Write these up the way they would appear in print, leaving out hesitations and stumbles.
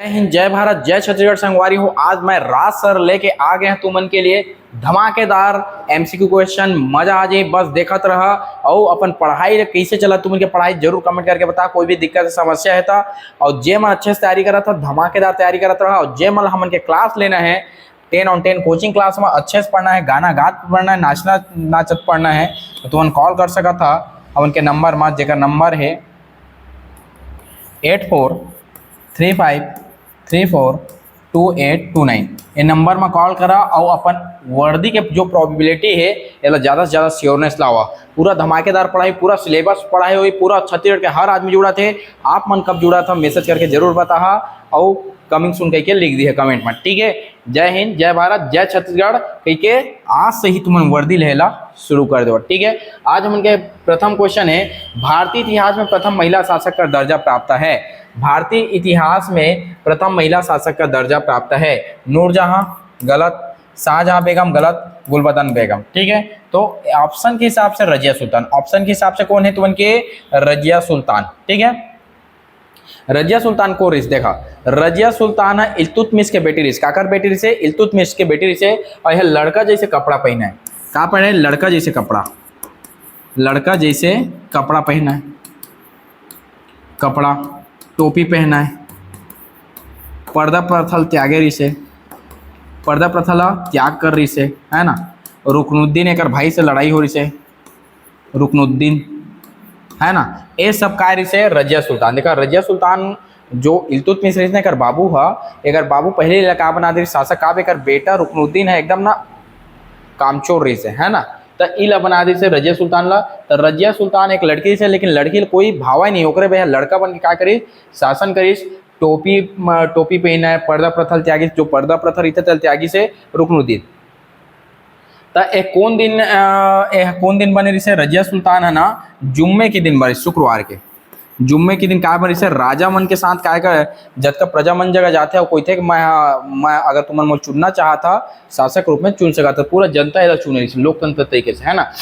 जय हिंद, जय भारत, जय छत्तीसगढ़ संगवारी हो। आज मैं राज सर लेके आ गए हैं तुमन के लिए धमाकेदार एमसीक्यू क्वेश्चन। मजा आ जाए, बस देखत रहा। और अपन पढ़ाई कैसे चला, तुमन के पढ़ाई जरूर कमेंट करके बता। कोई भी दिक्कत समस्या है था और जे मैं अच्छे से तैयारी करा था, धमाकेदार तैयारी करत रहा। और जे मन हमन के क्लास लेना है 10 on 10 कोचिंग क्लास में, अच्छे से पढ़ना है, गाना गात पढ़ना है, नाचना नाचत पढ़ना है, तो तुमन कॉल कर सका था अपन के नंबर में, जेकर नंबर है 8435342829। ये नंबर में कॉल करा और अपन वर्दी के जो प्रोबेबिलिटी है ये ज़्यादा से ज़्यादा श्योरनेस लावा। पूरा धमाकेदार पढ़ाई, पूरा सिलेबस पढ़ाई हुई, पूरा छत्तीसगढ़ के हर आदमी जुड़ा थे। आप मन कब जुड़ा था मैसेज करके जरूर बता और कमिंग सुन कह के लिख दी है कमेंट में, ठीक है। जय हिंद, जय भारत, जय छत्तीसगढ़ कह के आज से ही तुम वर्दी लेला शुरू कर दो, ठीक है। आज हम उनके प्रथम क्वेश्चन है, भारतीय इतिहास में प्रथम महिला शासक का दर्जा प्राप्त है। भारतीय इतिहास में प्रथम महिला शासक का दर्जा प्राप्त है। नूरजहां गलत, शाहजहां बेगम गलत, गुलबदन बेगम, ठीक है। तो ऑप्शन के हिसाब से रजिया सुल्तान, ऑप्शन के हिसाब से कौन है तुमन के, रजिया सुल्तान, ठीक है। रजिया सुल्तान को रिस देखा, रजिया सुल्तान है इल्तुतमिश के बेटी रिस, काकर बेटी रिस है, इल्तुतमिश के बेटी रिस है। और यह लड़का जैसे कपड़ा पहना है, कहाँ पहने, लड़का जैसे कपड़ा, लड़का जैसे कपड़ा पहना है, कपड़ा टोपी पहना है, पर्दा प्रथल त्यागे रही से, पर्दा प्रथल त्याग कर रही से, है ना। रुकनुद्दीन एक भाई से लड़ाई हो रही से, रुकनुद्दीन, है ना। ये सब कार्य से रजिया सुल्तान देखा। रजिया सुल्तान जो इल्तुतमिश ने कर बाबू है, एक बाबू पहले इलाका बना दे शासक का, एक बेटा रुकनुद्दीन है एकदम ना कामचोर रही से, है ना। तो इला बना दी से रजिया सुल्तान ला। तो रजिया सुल्तान एक लड़की से, लेकिन लड़की कोई भावा नहीं ओकरे भैया, लड़का बन के क्या करी, शासन करीस। टोपी पहना है, पर्दा प्रथल त्यागी, जो पर्दा प्रथा रहते त्यागी से रुकनुद्दीन। तो एक कौन दिन बने रही रजिया सुल्तान है ना, जुम्मे के दिन बने, शुक्रवार के जुम्मे के दिन क्या बने से, राजा मन के साथ क्या कर, जब तक प्रजा मन जगह जाते हैं कोई थे कि मैं अगर तुम मन चुनना चाहा था शासक रूप में चुन सका था, पूरा जनता ऐसा चुने रही लोकतंत्र तरीके से, है ना।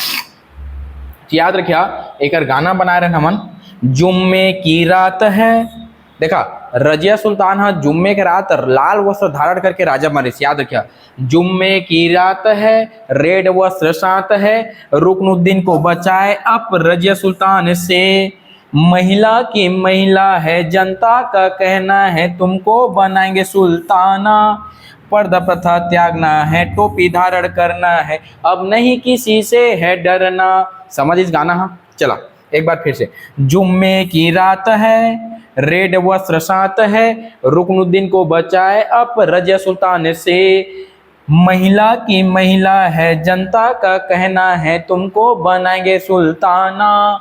याद रखिया एक गाना बना रहे हमन, जुम्मे की रात है। देखा रजिया सुल्तान है जुम्मे के रात लाल वस्त्र धारण करके राजा बने, याद रखिया। जुम्मे की रात है, रेड वस्त्र साथ है, रुकनुद्दीन को बचाए अब रजिया सुल्तान से। महिला की महिला है, जनता का कहना है, तुमको बनाएंगे सुल्ताना। पर्दा प्रथा त्यागना है, टोपी धारण करना है, अब नहीं किसी से है डरना। समझ इस गाना, हाँ चला एक बार फिर से। जुम्मे की रात है, रेड वस्त्र साथ है, रुकनुद्दीन को बचाए अब रजिया सुल्तान से। महिला की महिला है, जनता का कहना है, तुमको बनाएंगे सुल्ताना।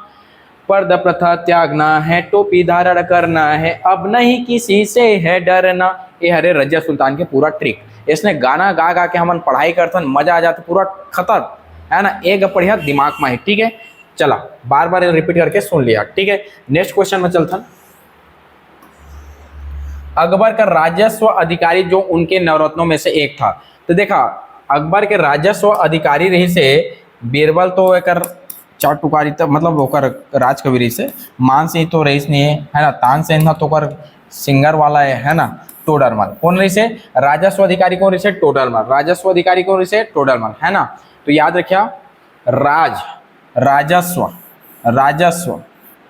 पर्दा प्रथा त्यागना है, टोपी धारण करना है, अब नहीं किसी से है डरना। ये हरे रजिया सुल्तान के पूरा ट्रिक, इसने गाना गा गा के हमन पढ़ाई करते मजा आ जाता, पूरा खतर, है ना। एक बढ़िया दिमाग में है, ठीक है। चला बार बार रिपीट करके सुन लिया, ठीक है। नेक्स्ट क्वेश्चन में चलता। अकबर का राजस्व अधिकारी जो उनके नवरत्नों में से एक था। तो देखा अकबर के राजस्व अधिकारी रही से बीरबल, तो एक चार टुकारी तक मतलब ओकर राजकवि रही से। मान सिंह तो रईस नहीं है ना। तानसेन था तो ओकर सिंगर वाला है ना, टोडरमल। कौन रही से, राजस्व अधिकारी कौन रही से, टोडरमल। राजस्व अधिकारी कौन रही से, टोडरमल, है ना। तो याद रखिया राजस्व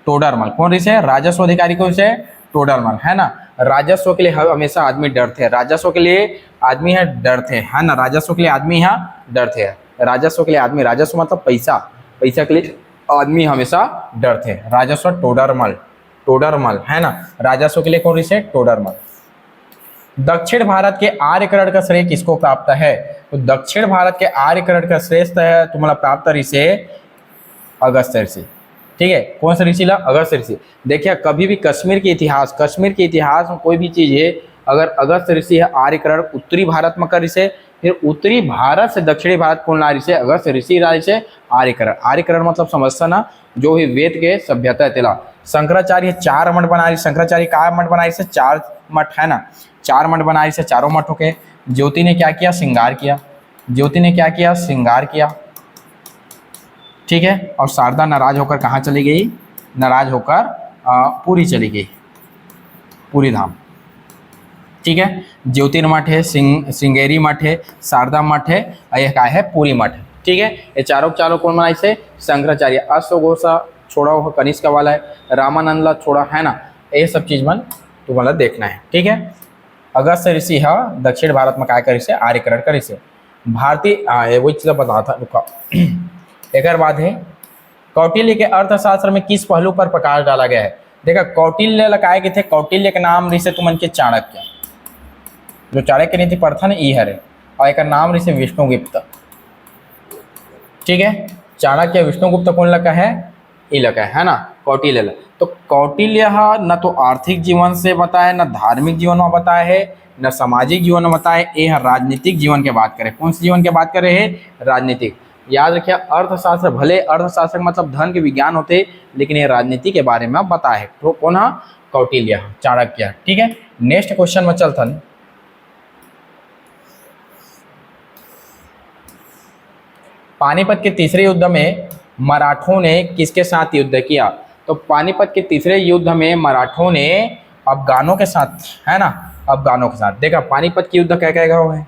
टोडरमल कौन रही से, राजस्व अधिकारी कौन से, टोडरमल, है ना। राजस्व के लिए हमेशा आदमी डरते हैं, राजस्व के लिए आदमी है डरते हैं, है ना। राजस्व के लिए आदमी यहाँ डरते हैं, राजस्व के लिए आदमी, राजस्व मतलब पैसा, पैसा के लिए आदमी हमेशा डरते हैं। राजस्व टोडरमल, है ना। राजस्व के लिए कौन रही से, टोडरमल। दक्षिण भारत के आर्यकरण का श्रेय किसको प्राप्त है। तो दक्षिण भारत के आर्यकरण का श्रेष्ठ है तुम्हारा प्राप्त ऋषि अगस्त्य ऋषि, ठीक है। कौन सा ऋषि ला, अगस्त्य ऋषि। देखिए कभी भी कश्मीर के इतिहास में कोई भी चीज है, अगर अगस्त्य ऋषि है, आर्यकरण उत्तरी भारत में कर ऋषि, फिर उत्तरी भारत से दक्षिणी भारत कौन ला ऋषि, अगस्त्य ऋषि ला ऋषि, आर्यकरण। आर्यकरण मतलब समझता ना, जो ही वेद के सभ्यता तेला। शंकराचार्य 4 मठ बना रही, शंकराचार्य का मठ बना रही, 4 मठ, है ना। 4 मठ बना रही, चारों मठों के ज्योति ने क्या किया, श्रृंगार किया, ज्योति ने क्या किया, श्रृंगार किया, ठीक है। और शारदा नाराज होकर कहाँ चली गई, नाराज होकर पुरी चली गई, पुरी धाम। ठीक है। ज्योतिर्मठ है, श्रृंगेरी मठ है, शारदा मठ है और यह का है पुरी मठ है। ठीक है, ये चारों चारों कौन बनाए से शंकराचार्य। अश्वघोषा छोड़ा हुआ कनिष्क वाला है, रामानंद ला छोड़ा है ना, ये सब चीज मन तो मतलब देखना है। ठीक है, अगस्त ऋषि है दक्षिण भारत में काय करी से आर्यकरण करी से भारतीय वही चीज बता था रुका। एक बाद है कौटिल्य के अर्थशास्त्र में किस पहलू पर प्रकाश डाला गया है। देखा कौटिल्य लगाए गए थे, कौटिल्य के नाम ऋषि तुमन के चाणक्य, जो चाणक्य नीति प्रथन ई हरे और एक नाम ऋषि विष्णुगुप्त। ठीक है, चाणक्य विष्णुगुप्त कौन लगा है, ये लगा है ना कौटिल्य। तो कौटिल्य न तो आर्थिक जीवन से बताए, न धार्मिक जीवन में बताए है, न सामाजिक जीवन में बताए, ये राजनीतिक जीवन के बात करें। कौन से जीवन के बात करे है, राजनीतिक। याद रखिए अर्थशास्त्र भले अर्थशास्त्र मतलब धन के विज्ञान होते, लेकिन ये राजनीति के बारे में बताए है। तो कौन है, कौटिल्य चाणक्य। ठीक है, नेक्स्ट क्वेश्चन में चलता। पानीपत के तीसरे युद्ध में मराठों ने किसके साथ युद्ध किया। तो पानीपत के तीसरे युद्ध में मराठों ने अफगानों के साथ, है ना, अफगानों के साथ। देखा पानीपत की युद्ध क्या क्या हुआ है,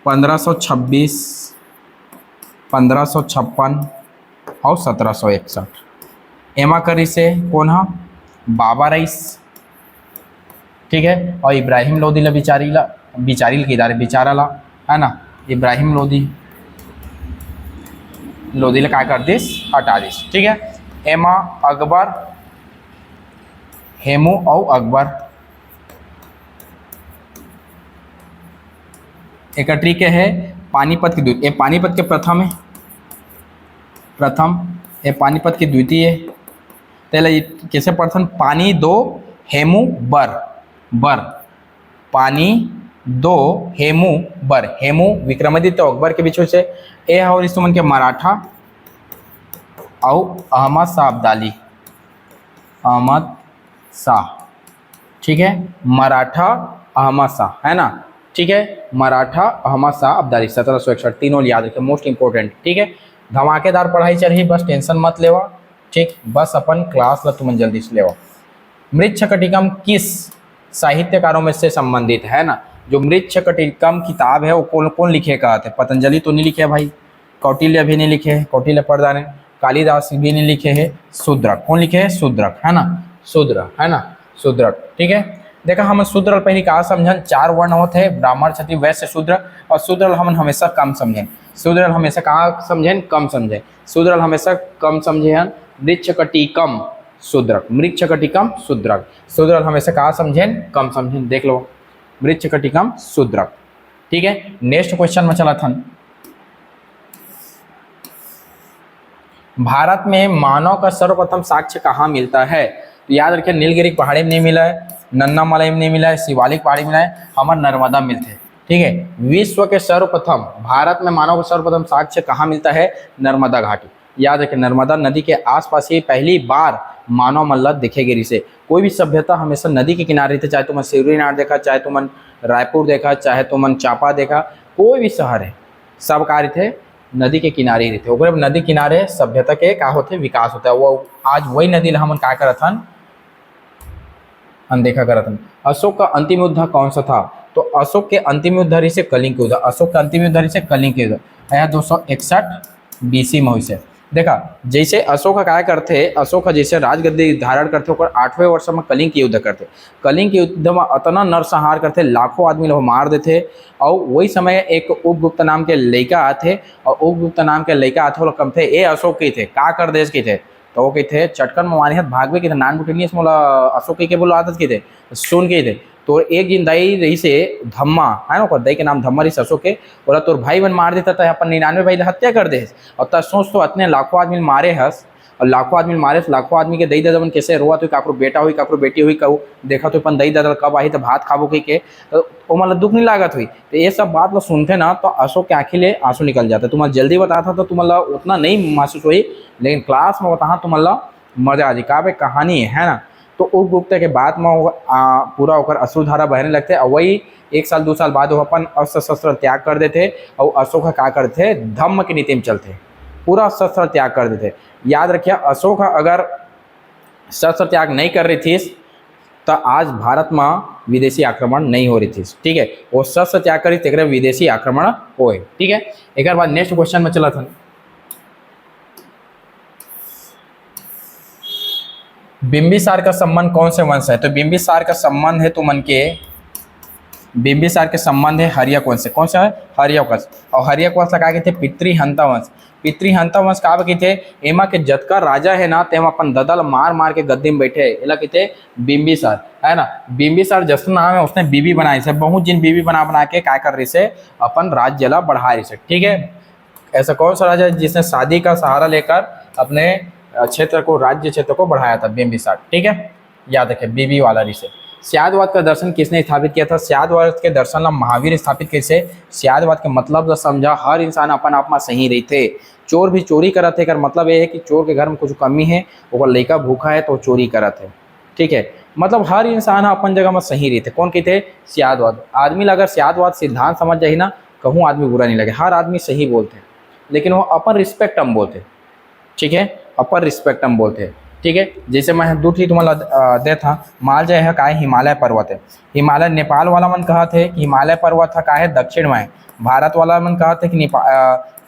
1526, 1556 और 1761। एमा करी से कौन है, बाबा रईस। ठीक है, और इब्राहिम लोदी ला बिचारील के इदारे बिचारा ला, है ना, इब्राहिम लोधी ला क्या कर दिस, हटा दिस। ठीक है, एमा अकबर, हेमू और अकबर एक ट्रिक है पानीपत की ये पानीपत के प्रथम है, ये पानीपत की द्वितीय है। पहले कैसे प्रथम, पानी दो हेमू बर पानी दो हेमू बर, हेमू विक्रमादित्य अकबर के बीच से ए और इस के मराठा और अहमद शाह अब्दाली, अहमद शाह। ठीक है, मराठा अहमद शाह, है ना। ठीक है, मराठा अहमद शाह अब्दाली 1761, तीनों याद रखें, मोस्ट इंपोर्टेंट। ठीक है, धमाकेदार पढ़ाई चल रही, बस टेंशन मत लेवा। ठीक, बस अपन क्लास ला तुम जल्दी से लेवा। मृच्छकटिकम किस साहित्यकारों में से संबंधित है ना। जो मृच्छकटिकम किताब है वो कौन कौन लिखे का थे, पतंजलि तो नहीं लिखे भाई, कौटिल्य भी नहीं लिखे है, कौटिल्य पढ़दा ने, कालिदास भी नहीं लिखे है, शूद्रक कौन लिखे है, शूद्रक, है ना, शूद्र, है ना, शूद्रक। ठीक है, देखा हम शूद्र पहले कहा समझन, 4 वर्ण होते हैं, ब्राह्मण क्षत्रिय वैश्य शूद्र, और शूद्र हम हमेशा कम समझें। शूद्र हमेशा कहाँ समझें, कम समझें। शूद्र हमेशा कम समझें, मृच्छकटिकम शूद्रक, मृच्छकटिकम शूद्रक। शूद्र हमेशा कहाँ समझें, कम समझें, देख लो मृच्छकटिकम शूद्रक। ठीक है, नेक्स्ट क्वेश्चन में चला था। भारत में मानव का सर्वप्रथम साक्ष्य कहाँ मिलता है। तो याद रखिए नीलगिरी पहाड़ी में नहीं मिला है, नन्ना मलाई में नहीं मिला है, शिवालिक पहाड़ी में मिला है, हमारे नर्मदा मिलते हैं। ठीक है, विश्व के सर्वप्रथम भारत में मानव का सर्वप्रथम साक्ष्य कहाँ मिलता है, नर्मदा घाटी। याद रखें नर्मदा नदी के आसपास ही पहली बार मानव मल्ल दिखे गिरी से। कोई भी सभ्यता हमेशा नदी के किनारे थे, चाहे तुमन सिवरीनाथ देखा, चाहे तुमन रायपुर देखा, चाहे तुमन चापा देखा, कोई भी शहर है सब कार्य थे नदी के किनारे ही रहते। ओकरे नदी किनारे सभ्यता के का होते विकास होता है। वो आज वही नदी हम का करत हन, अनदेखा करत हन। अशोक का अंतिम युद्ध कौन सा था। तो अशोक के अंतिम युद्ध रही से कलिंग के युद्ध, अशोक का अंतिम युद्ध रही से कलिंग के युद्ध आया 261 BC में हुई से। देखा जैसे अशोक का क्या करते, अशोक का जैसे राजगद्दी धारण करते होकर 8वें वर्ष में कलिंग के युद्ध करते। कलिंग के युद्ध में इतना नरसंहार करते, लाखों आदमी लोग मार देते। और वही समय एक उपगुप्त नाम के लड़का आते, और उपगुप्त नाम के लड़का आते वो कम थे, ये अशोक के थे, का कर देश के थे, तो वो के थे चटकन मारे हाथ भागवे के थे, नान बुटनी मोला अशोक के बोलो आदत के थे, सुन के थे। तो एक दिन दाई रही से धम्मा है ना, दाई के नाम धम्मा रही अशोक के, बोला तोर भाई बन मार देता था, अपन 99 भाई हत्या कर दे। और तब सोच तो इतने लाखों आदमी मारे हस, और लाखों आदमी मारे, लाखों आदमी के दई दादा मन कैसे रोआ, तो काकरो बेटा हुई काकरो बेटी हुई, कहूँ देखा तो अपन दई दादा कब आई तो भात खाबो के, तो वो मतलब दुख नहीं लागत हुई। तो ये सब बात लोग सुनते ना तो अशोक के आँखी ले आंसू निकल जाते। तुम्हारा जल्दी बताता तो तुम्हारा उतना नहीं महसूस हुई, लेकिन क्लास में बता तुम्हारा मजा आ जी का कहानी है ना। तो उपगुप्त के बाद में पूरा होकर अश्रुधारा बहने लगते, और वही 1 साल 2 साल बाद वो अपन अस्त्र शस्त्र त्याग कर देते, और अशोक का क्या करते, धम्म की नीति में चलते, पूरा शस्त्र त्याग कर देते। याद रखिए अशोक अगर शस्त्र त्याग नहीं कर रही थी तो आज भारत में विदेशी आक्रमण नहीं हो रही थी। ठीक है, वो सच त्याग करी तेरे विदेशी आक्रमण होए। ठीक है, एक बाद नेक्स्ट क्वेश्चन में चला था। बिंबिसार का संबंध कौन से वंश है? तो बिंबिसार का संबंध है तुमन के, बिंबिसार के संबंध है हर्यक वंश से। कौन सा है? हर्यक वंश। और हर्यक वंश का कहते पितृहंता वंश। पितृहंता वंश का कहते एमा के जतका राजा है ना तेमा अपन ददल मार मार के गद्दी में बैठे एला कहते बिंबिसार, है ना। बिंबिसार जैसा नाम है उसने बीबी बनाई से, बहुत जिन बीबी बना बना के क्या कर रही से अपन राज्य ला बढ़ा रही से। ठीक है, ऐसा कौन सा राजा है जिसने शादी का सहारा लेकर अपने क्षेत्र को, राज्य क्षेत्र को बढ़ाया था? बिंबिसार। ठीक है, याद रखें बीबी वाला ऋषि। स्यादवाद का दर्शन किसने स्थापित किया था? स्यादवाद के दर्शन ला महावीर स्थापित कैसे? स्यादवाद के मतलब समझा हर इंसान अपन आप में सही रही थे। चोर भी चोरी करत है, मतलब ये है कि चोर के घर में कुछ कमी है, वो लड़का भूखा है तो चोरी करत है। ठीक है, मतलब हर इंसान अपन जगह में सही रही थे। कौन कहते? स्यादवाद। आदमी अगर स्यादवाद सिद्धांत समझ जाए ना, कहूँ आदमी बुरा नहीं लगे, हर आदमी सही बोलते, लेकिन वो अपन रिस्पेक्ट हम बोलते। ठीक है, अपर रिस्पेक्ट हम बोलते हैं। ठीक है, जैसे मैं दूसरी तुम्हारा दे था माल जय है का है हिमालय पर्वत है। हिमालय नेपाल वाला मन कहा थे कि हिमालय पर्वत था का है दक्षिण में है। भारत वाला मन कहा थे कि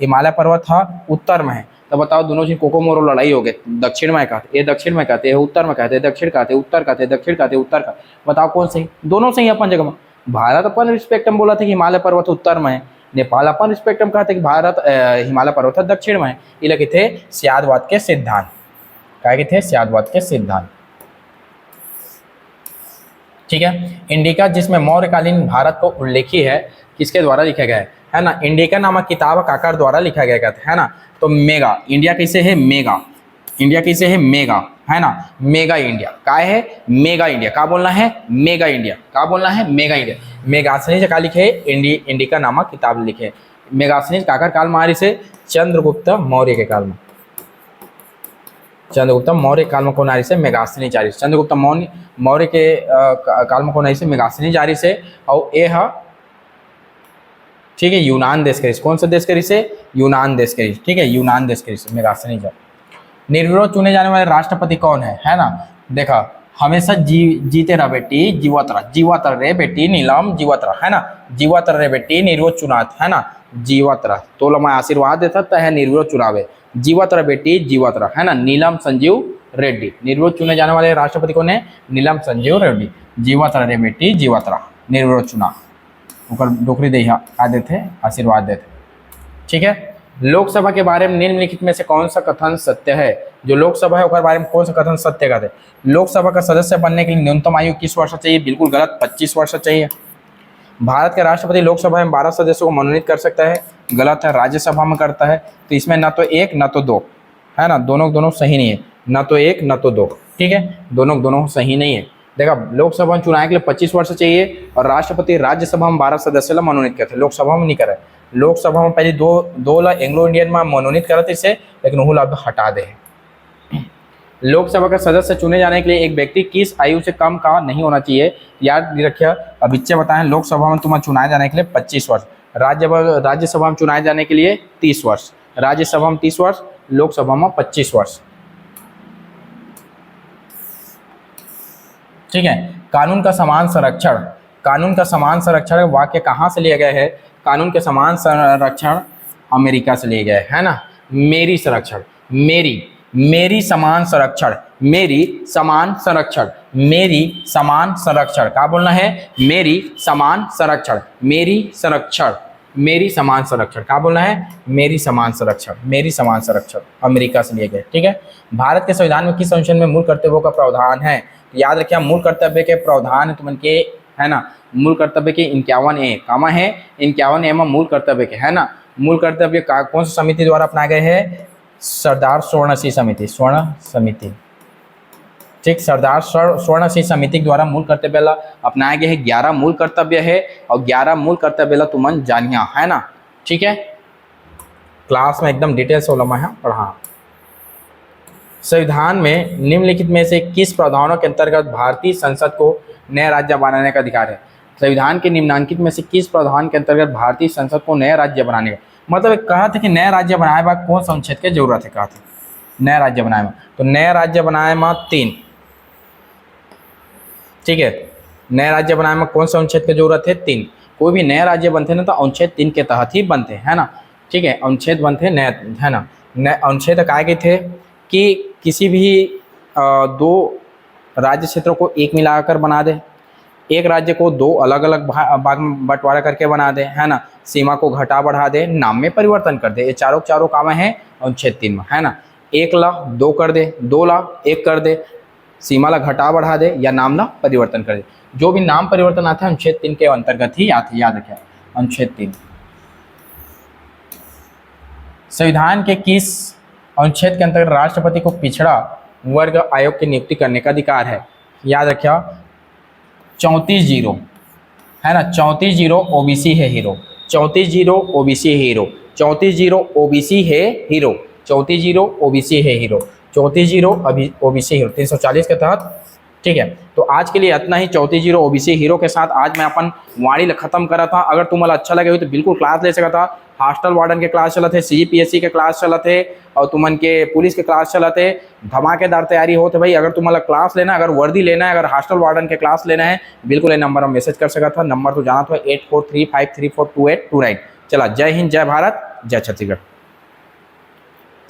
हिमालय पर्वत था उत्तर में है। तो बताओ दोनों चीज कोको मोरो लड़ाई हो गए, दक्षिण में कहते, ये दक्षिण में कहते, उत्तर में कहते, दक्षिण कहते, उत्तर कहते, दक्षिण कहते, उत्तर का। बताओ कौन सही? दोनों सही अपन जगह में। भारत अपन रिस्पेक्ट हम बोला था कि हिमालय पर्वत उत्तर में है, नेपाल अपन रिस्पेक्ट हम कहते कि भारत हिमालय पर्वत दक्षिण में है। ये लगे थे स्यादवाद के सिद्धांत, क्या थे? स्यादवाद के सिद्धांत। ठीक है, इंडिका जिसमें मौर्यकालीन भारत को उल्लेखी है किसके द्वारा लिखा गया है ना? इंडिका नामक किताब काकर द्वारा लिखा गया है ना। तो मेगा इंडिया कैसे है? मेगा इंडिया कैसे है? मेगा, है ना। मेगा इंडिया का है? मेगा इंडिया का बोलना है? मेगा इंडिया का बोलना है? Mega India. मेगासनीज का लिखे इंडिका नामक किताब लिखे। मेगासनीज काकर काल में आ रही से? चंद्रगुप्त मौर्य के काल में। चंद्रगुप्त मौर्य काल में कौन आ रही से? मेगासनीज आ रही से। चंद्रगुप्त मौर्य के काल में कौन आ रही से? मेगासनीज आ रही से। और ये है, ठीक है, यूनान देश के। कौन सा देश के से? यूनान देश के। ठीक है, यूनान देश के मेगासनीज। निर्विरोध चुने जाने वाले राष्ट्रपति कौन है ना। देखा हमेशा जीते रह बेटी, जीवत रे बेटी नीलम, जीवत रह, है ना। जीवत रे बेटी, निर्विरोध चुनाव, है ना। जीवत रह तो मैं आशीर्वाद देता तो है निर्विरोध चुनावे। जीवत रह बेटी, जीवत रह, है ना। नीलम संजीव रेड्डी। निर्विरोध चुने जाने वाले राष्ट्रपति कौन है? नीलम संजीव रेड्डी। जीवत रह रे बेटी, जीवत रह, निर्विरोध चुनाव। डोकरी दे देते, आशीर्वाद देते। ठीक है, लोकसभा के बारे में निम्नलिखित में से कौन सा कथन सत्य है? जो लोकसभा है उसके बारे में कौन सा कथन सत्य का है? लोकसभा का सदस्य बनने के लिए न्यूनतम आयु 21 वर्ष चाहिए। बिल्कुल गलत, 25 वर्ष चाहिए। भारत के राष्ट्रपति लोकसभा में 12 सदस्यों को मनोनीत कर सकता है। गलत है, राज्यसभा में करता है। तो इसमें ना तो एक ना तो दो, है ना। दोनों सही नहीं है, ना तो एक ना तो दो। ठीक है, दोनों सही नहीं है। देखा, लोकसभा में चुनाव के लिए 25 वर्ष चाहिए और राष्ट्रपति राज्यसभा में 12 सदस्य ला मनोनीत करते। लोकसभा में नहीं करे। लोकसभा में पहले दो ला एंग्लो इंडियन में मनोनीत करते इसे, लेकिन वो अब हटा दे। लोकसभा का सदस्य चुने जाने के लिए एक व्यक्ति किस आयु से कम का नहीं होना चाहिए? याद रखिए, अब इच्छा बताएं। लोकसभा में तुम्हें चुनाए जाने के लिए 25 वर्ष, राज्यसभा में चुनाए जाने के लिए 30 वर्ष, राज्यसभा में 30 वर्ष, लोकसभा में 25 वर्ष। ठीक है, कानून का समान संरक्षण। कानून का समान संरक्षण वाक्य कहाँ से लिया गया है? कानून के समान संरक्षण अमेरिका से लिए गए, है ना। मेरी संरक्षण, मेरी समान संरक्षण, मेरी समान संरक्षण, मेरी समान संरक्षण का बोलना है? मेरी समान संरक्षण, मेरी संरक्षण, मेरी समान संरक्षण का बोलना है? मेरी समान संरक्षण, मेरी समान संरक्षण अमेरिका से लिए गए। ठीक है, भारत के संविधान में किस अनुच्छेद में मूल कर्तव्यों का प्रावधान है? याद रखिए, मूल कर्तव्य के प्रावधान तुमन के, है ना। मूल कर्तव्य के 51A कामा है, 51A में मूल कर्तव्य के, है ना। मूल कर्तव्य कौन सी समिति द्वारा अपनाए गए हैं? सरदार स्वर्णसिंह समिति, स्वर्ण समिति। ठीक, सरदार स्वर्णसिंह समिति द्वारा मूल कर्तव्य ला अपनाए गए हैं। 11 मूल कर्तव्य है और 11 मूल कर्तव्य ला तुमन जानिया, है ना। ठीक है, क्लास में एकदम डिटेल से पढ़ा। संविधान में निम्नलिखित में से किस प्रावधानों के अंतर्गत भारतीय संसद को नया राज्य बनाने का अधिकार है? संविधान के निम्नलिखित में से किस प्रावधान के अंतर्गत भारतीय संसद को नया राज्य बनाने का, मतलब कहा था कि नया राज्य बनाए बाद कौन सा अनुच्छेद की जरूरत है? कहा था नया राज्य बनाए में, तो नया राज्य बनाए में 3, ठीक है। नए राज्य बनाने में कौन से अनुच्छेद की जरूरत है? 3। कोई भी नए राज्य बनते ना तो अनुच्छेद 3 के तहत ही बनते, है ना। ठीक है, अनुच्छेद बनते नए, है ना। नए अनुच्छेद काय के थे कि किसी भी दो राज्य क्षेत्रों को एक मिलाकर बना दे, एक राज्य को दो अलग अलग भाग में बंटवारा करके बना दे, है ना। सीमा को घटा बढ़ा दे, नाम में परिवर्तन कर दे, ये चारों चारों काम है अनुच्छेद 3 में, है ना। 1 ला 2 कर दे, 2 ला 1 कर दे, सीमा ला घटा बढ़ा दे या नाम ला परिवर्तन कर दे। जो भी नाम परिवर्तन आता है अनुच्छेद 3 के अंतर्गत ही आते, याद रखें अनुच्छेद 3। संविधान के किस अनुच्छेद के अंतर्गत राष्ट्रपति को पिछड़ा वर्ग आयोग की नियुक्ति करने का अधिकार है? याद रखिए 34-0, है ना। 34-0 ओबीसी है हीरो, 34-0 ओबीसी है हीरो, 34-0 ओबीसी है हीरो, 34-0 ओबीसी है हीरो, 34-0 ओबीसी हीरो 340 के तहत। ठीक है, तो आज के लिए इतना ही 34-0 ओबीसी हीरो के साथ आज मैं अपन वाणी खत्म करा था। अगर तुम्हारा अच्छा लगे हो तो बिल्कुल क्लास ले सकता था। हॉस्टल वार्डन के क्लास चलत है, सीजीपीएससी के क्लास चलत है और तुमन के पुलिस के क्लास चलत है। धमाकेदार तैयारी होते भाई। अगर तुम्हारा क्लास लेना, अगर वर्दी लेना है, अगर हॉस्टल वार्डन के क्लास लेना है, बिल्कुल ये नंबर हम मैसेज कर सकता था। नंबर तो जाना था 8435342829। चला, जय हिंद, जय भारत, जय छत्तीसगढ़।